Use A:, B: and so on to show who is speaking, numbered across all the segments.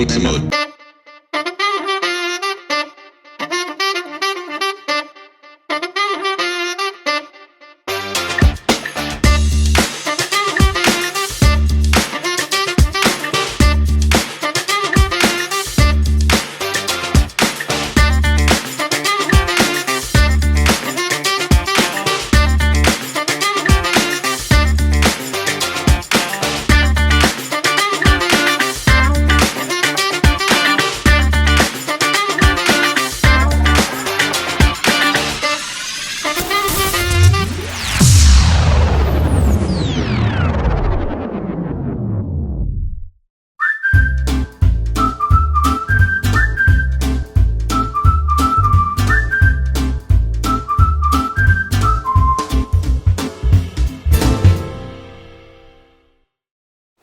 A: some other.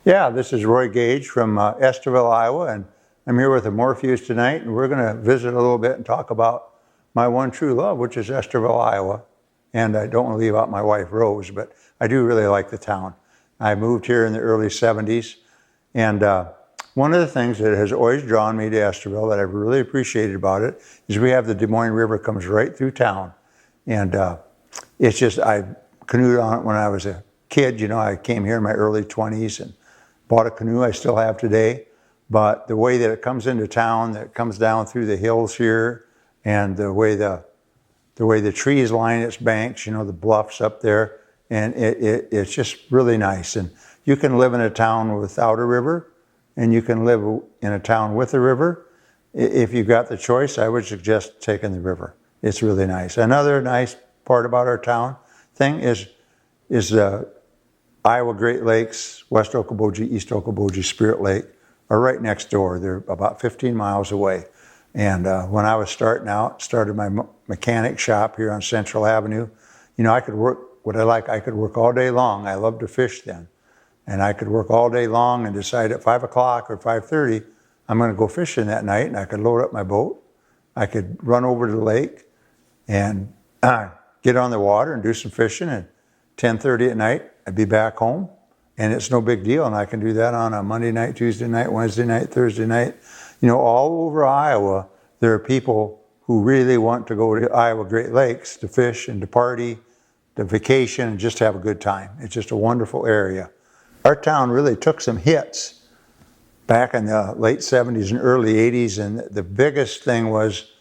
B: Yeah, this is Roy Gage from Estherville, Iowa, and I'm here with the Morphews tonight, and we're going to visit a little bit and talk about my one true love, which is Estherville, Iowa. And I don't want to leave out my wife, Rose, but I do really like the town. I moved here in the early 70s, and one of the things that has always drawn me to Estherville that I've really appreciated about it is we have the Des Moines River comes right through town. And it's just, I canoed on it when I was a kid. You know, I came here in my early 20s and bought a canoe I still have today, but the way that it comes into town, that it comes down through the hills here, and the way the trees line its banks, you know, the bluffs up there, and it's just really nice. And you can live in a town without a river, and you can live in a town with a river. If you've got the choice, I would suggest taking the river. It's really nice. Another nice part about our town thing is the Iowa Great Lakes, West Okoboji, East Okoboji, Spirit Lake are right next door. They're about 15 miles away. And when I was started my mechanic shop here on Central Avenue, you know, I could work, I could work all day long. I love to fish then. And I could work all day long and decide at 5 o'clock or 5:30, I'm going to go fishing that night, and I could load up my boat. I could run over to the lake and get on the water and do some fishing, and 10:30 at night, I'd be back home, and it's no big deal. And I can do that on a Monday night, Tuesday night, Wednesday night, Thursday night. You know, all over Iowa, there are people who really want to go to Iowa Great Lakes to fish and to party, to vacation, and just have a good time. It's just a wonderful area. Our town really took some hits back in the late 70s and early 80s, and the biggest thing was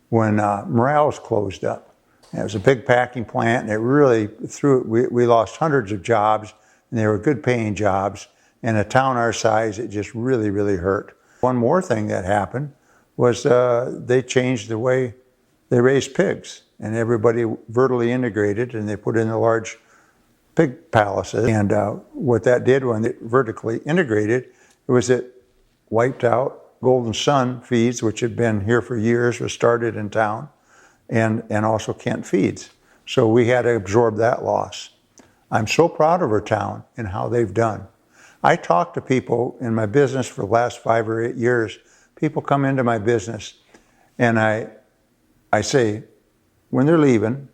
B: when Morales closed up. It was a big packing plant, and it really we lost hundreds of jobs, and they were good paying jobs. In a town our size, it just really, really hurt. One more thing that happened was they changed the way they raised pigs, and everybody vertically integrated, and they put in the large pig palaces. And what that did when it vertically integrated, was it wiped out Golden Sun feeds, which had been here for years, was started in town. And also Kent Feeds. So we had to absorb that loss. I'm so proud of our town and how they've done. I talk to people in my business for the last 5 or 8 years. People come into my business, and I say, when they're leaving,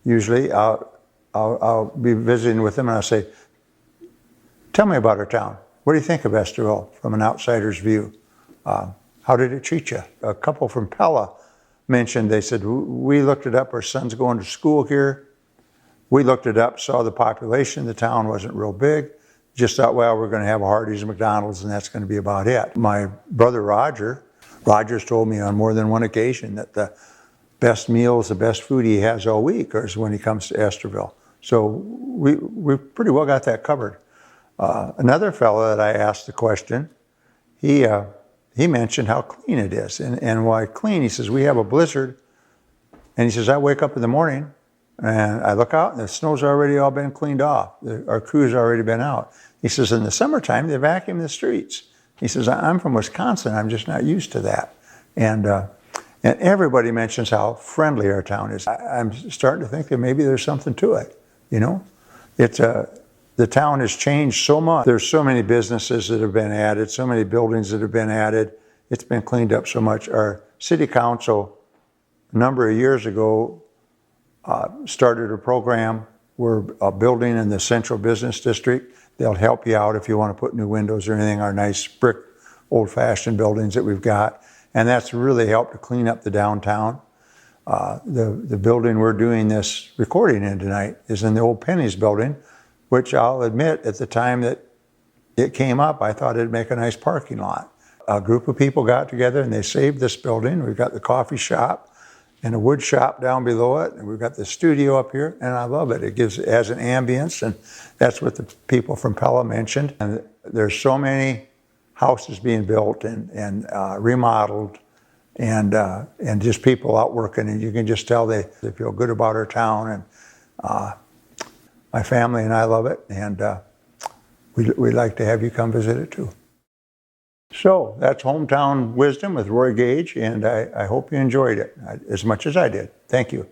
B: usually I'll be visiting with them, and I'll say, tell me about our town. What do you think of Estherville from an outsider's view? How did it treat you? A couple from Pella mentioned, they said, we looked it up, our son's going to school here. We looked it up, saw the population, the town wasn't real big. Just thought, well, we're going to have a Hardee's and McDonald's, and that's going to be about it. My brother Roger's told me on more than one occasion that the best meals, the best food he has all week is when he comes to Estherville. So we pretty well got that covered. Another fellow that I asked the question, he mentioned how clean it is. And why clean? He says, we have a blizzard. And he says, I wake up in the morning and I look out and the snow's already all been cleaned off. Our crew's already been out. He says, in the summertime, they vacuum the streets. He says, I'm from Wisconsin. I'm just not used to that. And everybody mentions how friendly our town is. I'm starting to think that maybe there's something to it, you know? The town has changed so much. There's so many businesses that have been added, so many buildings that have been added. It's been cleaned up so much. Our city council, a number of years ago, started a program. We're building in the central business district. They'll help you out if you want to put new windows or anything. Our nice brick old-fashioned buildings that we've got, and that's really helped to clean up the downtown. The building we're doing this recording in tonight is in the old Penny's building, which I'll admit at the time that it came up, I thought it'd make a nice parking lot. A group of people got together and they saved this building. We've got the coffee shop and a wood shop down below it, and we've got the studio up here, and I love it. It has an ambience, and that's what the people from Pella mentioned. And there's so many houses being built and remodeled, and just people out working, and you can just tell they feel good about our town, and my family and I love it, and we'd like to have you come visit it too. So that's Hometown Wisdom with Roy Gage, and I hope you enjoyed it as much as I did. Thank you.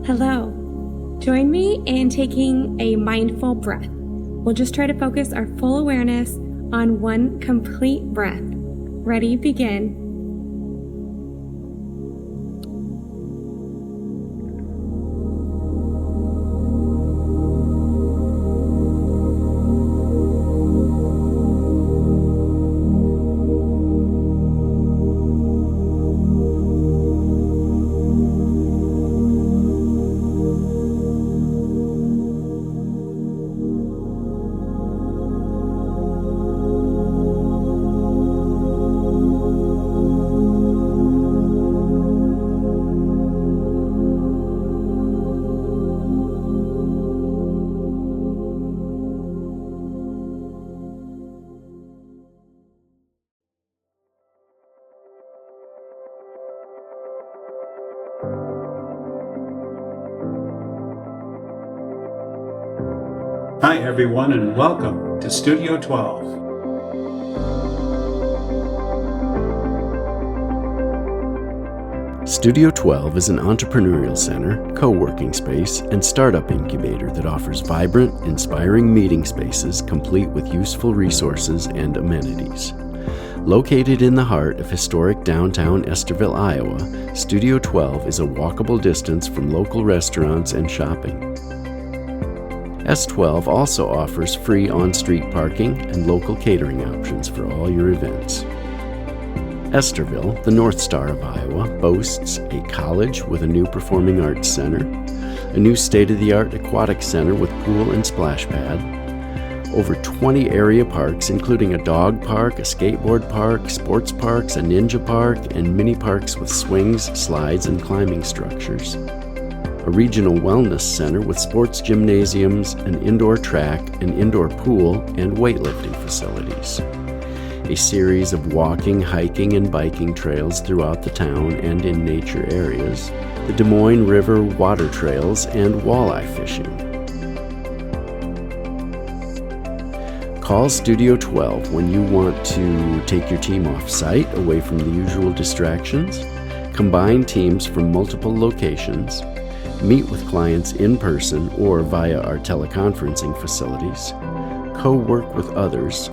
A: Hello. Join me in taking a mindful breath. We'll just try to focus our full awareness on one complete breath. Ready? Begin.
C: Hi everyone, and welcome to Studio 12.
D: Studio 12 is an entrepreneurial center, co-working space, and startup incubator that offers vibrant, inspiring meeting spaces complete with useful resources and amenities. Located in the heart of historic downtown Estherville, Iowa, Studio 12 is a walkable distance from local restaurants and shopping. S12 also offers free on-street parking and local catering options for all your events. Estherville, the North Star of Iowa, boasts a college with a new performing arts center, a new state-of-the-art aquatic center with pool and splash pad, over 20 area parks including a dog park, a skateboard park, sports parks, a ninja park, and mini parks with swings, slides, and climbing structures, a regional wellness center with sports gymnasiums, an indoor track, an indoor pool, and weightlifting facilities, a series of walking, hiking, and biking trails throughout the town and in nature areas, the Des Moines River water trails, and walleye fishing. Call Studio 12 when you want to take your team off-site, away from the usual distractions, combine teams from multiple locations, meet with clients in person or via our teleconferencing facilities, co-work with others,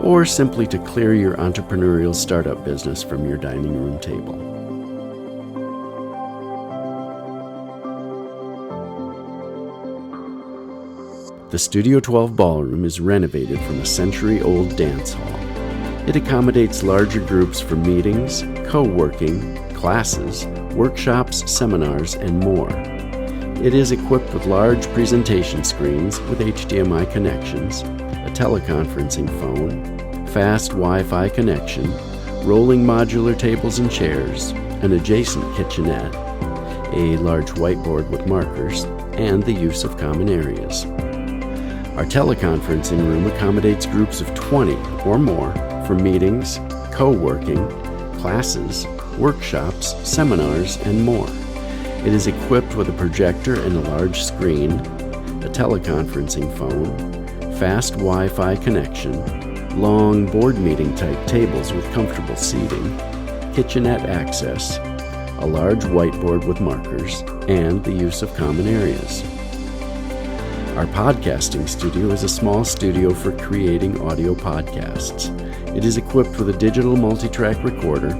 D: or simply to clear your entrepreneurial startup business from your dining room table. The Studio 12 Ballroom is renovated from a century-old dance hall. It accommodates larger groups for meetings, co-working, classes, workshops, seminars, and more. It is equipped with large presentation screens with HDMI connections, a teleconferencing phone, fast Wi-Fi connection, rolling modular tables and chairs, an adjacent kitchenette, a large whiteboard with markers, and the use of common areas. Our teleconferencing room accommodates groups of 20 or more for meetings, co-working, classes, workshops, seminars, and more. It is equipped with a projector and a large screen, a teleconferencing phone, fast Wi-Fi connection, long board meeting type tables with comfortable seating, kitchenette access, a large whiteboard with markers, and the use of common areas. Our podcasting studio is a small studio for creating audio podcasts. It is equipped with a digital multi-track recorder,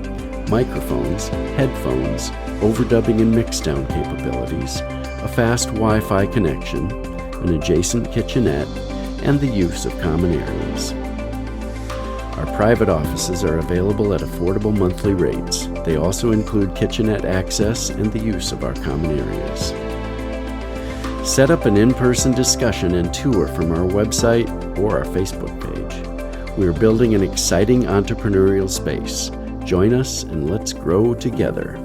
D: microphones, headphones, overdubbing and mixdown capabilities, a fast Wi-Fi connection, an adjacent kitchenette, and the use of common areas. Our private offices are available at affordable monthly rates. They also include kitchenette access and the use of our common areas. Set up an in-person discussion and tour from our website or our Facebook page. We are building an exciting entrepreneurial space. Join us and let's grow together.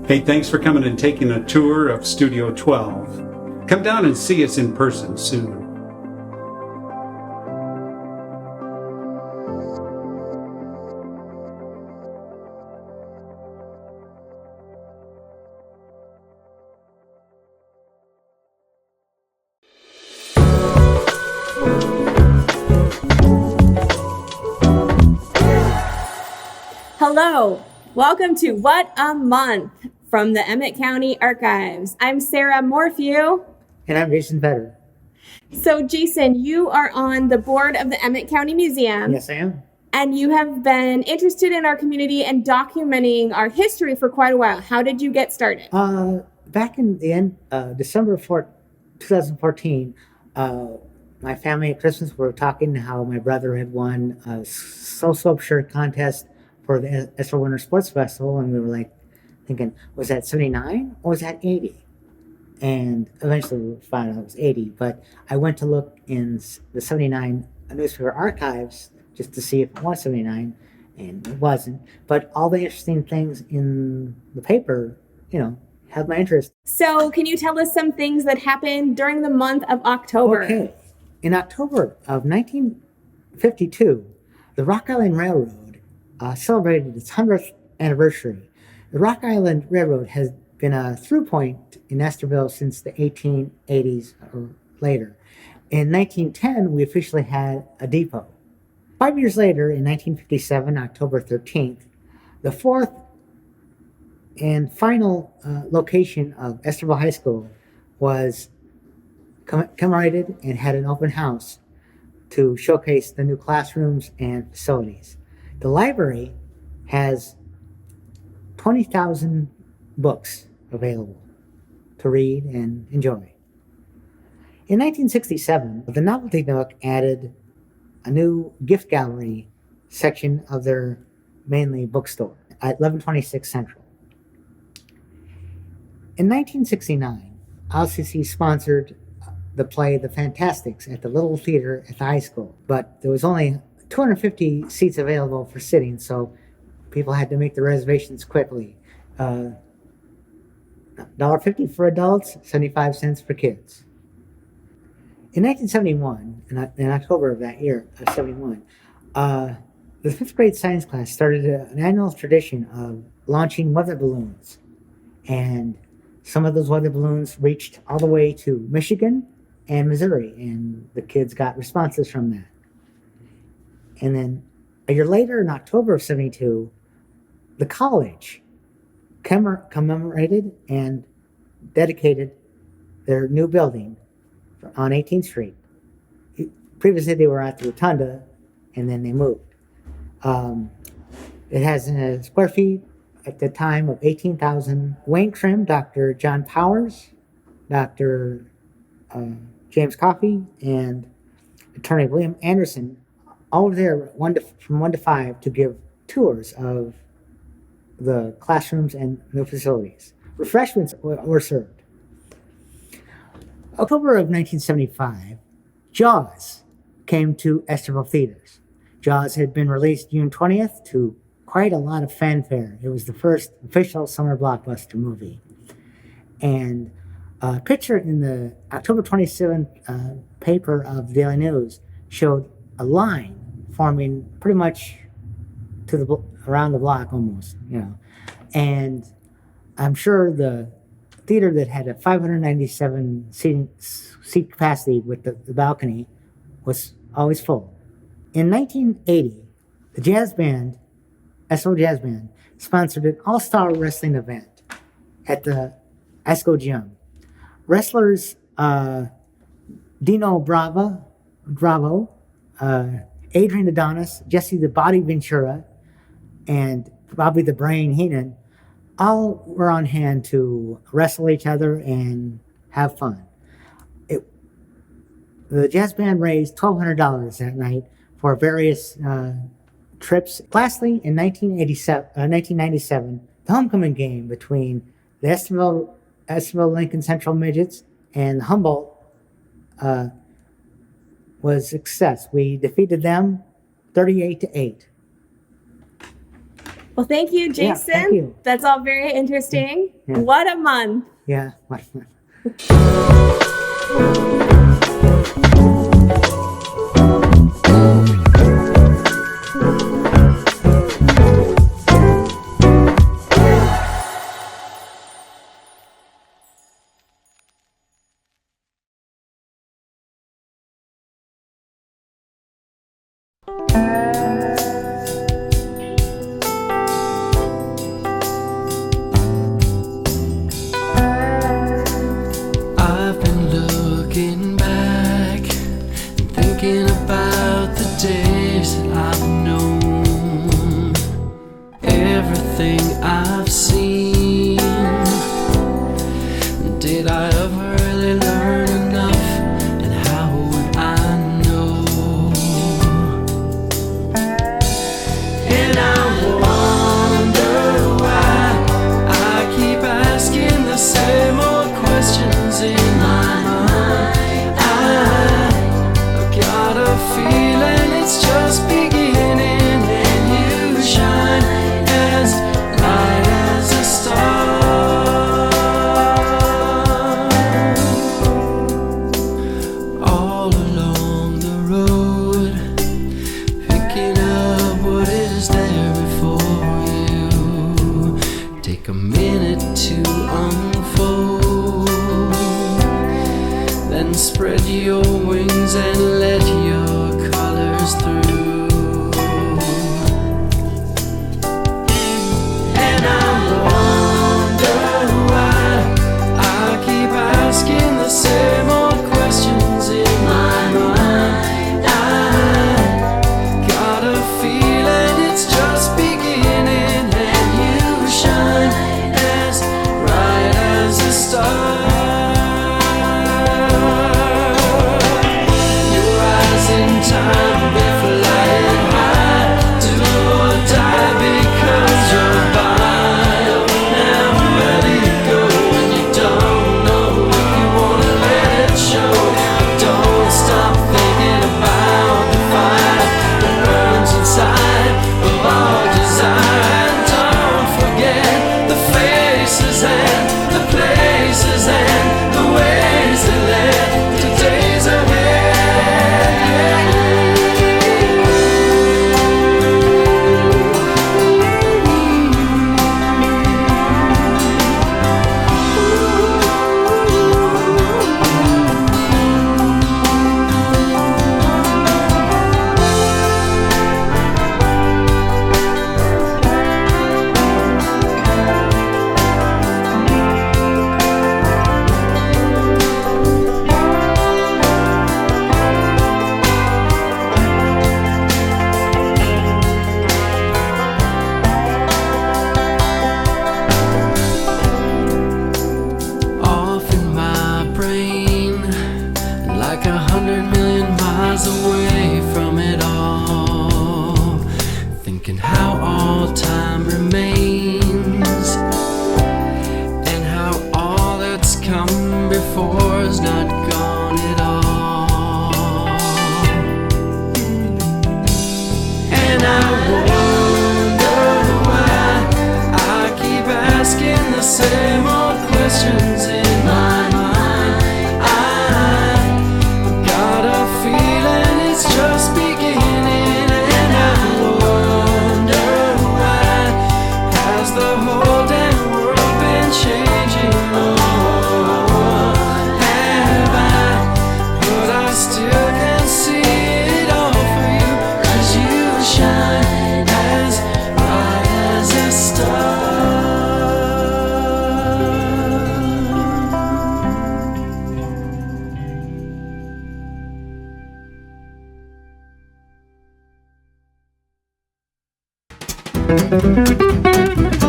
C: Hey, thanks for coming and taking a tour of Studio 12. Come down and see us in person soon.
A: Hello, welcome to What a Month from the Emmet County Archives. I'm Sarah Morphew.
E: And I'm Jason Vetter.
A: So Jason, you are on the board of the Emmet County Museum.
E: Yes, I am.
A: And you have been interested in our community and documenting our history for quite a while. How did you get started?
E: Back in the end, December 2014, my family at Christmas were talking how my brother had won a sew-up shirt contest for the Estherville Winter Sports Festival, and we were like thinking, was that 79 or was that 80? And eventually we found out it was 80, but I went to look in the 79 newspaper archives just to see if it was 79, and it wasn't. But all the interesting things in the paper, held my interest.
A: So can you tell us some things that happened during the month of October?
E: Okay. In October of 1952, the Rock Island Railroad celebrated its 100th anniversary. The Rock Island Railroad has been a through point in Estherville since the 1880s or later. In 1910, we officially had a depot. 5 years later, in 1957, October 13th, the fourth and final location of Estherville High School was commemorated and had an open house to showcase the new classrooms and facilities. The library has 20,000 books available to read and enjoy. In 1967, the Novelty Nook added a new gift gallery section of their mainly bookstore at 1126 Central. In 1969, LCC sponsored the play The Fantastics at the Little Theater at the high school, but there was only 250 seats available for sitting, so people had to make the reservations quickly. $1.50 for adults, 75 cents for kids. In 1971, in October of that year, 71, the fifth grade science class started an annual tradition of launching weather balloons. And some of those weather balloons reached all the way to Michigan and Missouri, and the kids got responses from that. And then a year later, in October of 72, the college commemorated and dedicated their new building on 18th Street. Previously, they were at the Rotunda, and then they moved. It has a square feet at the time of 18,000. Wayne Trim, Dr. John Powers, Dr. James Coffey, and Attorney William Anderson, all were there from 1 to 5 to give tours of the classrooms and new facilities. Refreshments were served. October of 1975, Jaws came to Estherville theaters. Jaws had been released June 20th to quite a lot of fanfare. It was the first official summer blockbuster movie. And a picture in the October 27th paper of the Daily News showed a line forming pretty much to the around the block almost, And I'm sure the theater that had a 597 seat capacity with the balcony was always full. In 1980, the jazz band, Estherville Jazz Band, sponsored an all-star wrestling event at the Esco Gym. Wrestlers Dino Bravo, Adrian Adonis, Jesse the Body Ventura, and Bobby the Brain Heenan all were on hand to wrestle each other and have fun. The jazz band raised $1,200 that night for various trips. Lastly, in 1997, the homecoming game between the Estherville Lincoln Central Midgets and Humboldt was a success. We defeated them 38-8.
A: Well, thank you, Jason.
E: Yeah, thank you.
A: That's all very interesting.
E: Yeah.
A: What a month.
E: Yeah.
F: I've been looking back and thinking about the days that I've known, everything I've seen. Did I ever really learn enough, and how would I know? And I wonder why I keep asking the same old questions in my mind. I've got a feeling it's just beginning, and you shine as light as a star. All along the road, picking up what is there before you. Take a minute to unfold, then spread your wings and let your colors through. And I wonder why I keep asking the same old questions in my mind. I got a feeling it's just beginning, and you shine as bright as a star. Thank you.